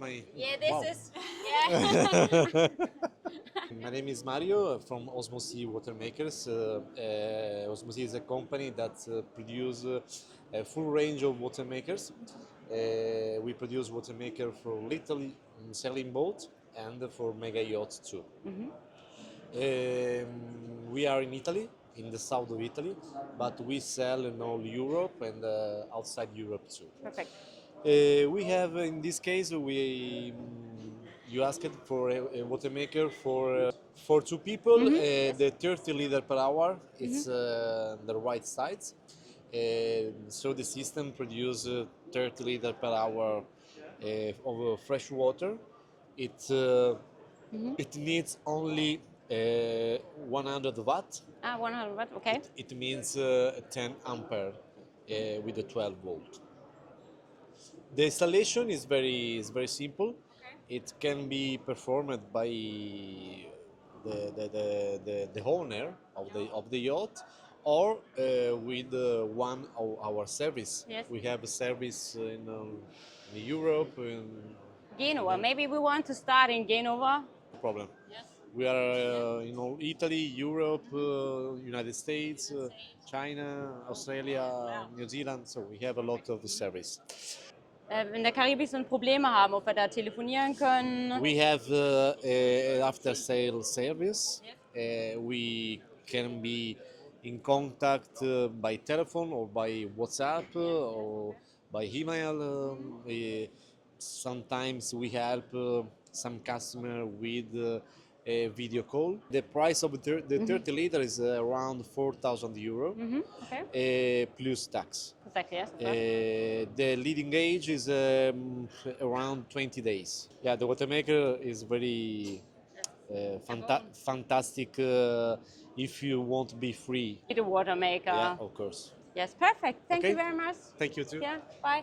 Yeah, this Wow. is. Yeah. My name is Mario from Osmosea Watermakers. Osmosea is a company that produces a full range of watermakers. We produce watermaker for little sailing boat and for mega yachts too. We are in Italy, in the south of Italy, but we sell in all Europe and outside Europe too. Perfect. We have, in this case, you asked for a watermaker for two people. The 30 liter per hour. It's the right size. So the system produces 30 liter per hour of fresh water. It needs only 100 watt. 100 watt, okay. It means 10 ampere with a 12 volt. The installation is very simple. It can be performed by the owner of the yacht or with one of our service. Yes. We have a service in Europe. Genoa. Maybe we want to start in Genoa. No problem. Yes. We are Italy, Europe, United States, China, Australia, New Zealand. So we have a lot of service. In der Karibik sind Probleme haben, ob wir da telefonieren können. We have after sale service. We can be in contact by telephone or by WhatsApp or by email. Sometimes we help some customer with a video call. The price of the 30 liter is around 4,000 euro Okay. plus tax. Perfect, yes. The leading age is around 20 days. Yeah, the watermaker is very fantastic if you want to be free. The water maker. Yeah, of course. Yes, perfect. Thank Okay. you very much. Thank you too. Yeah, bye.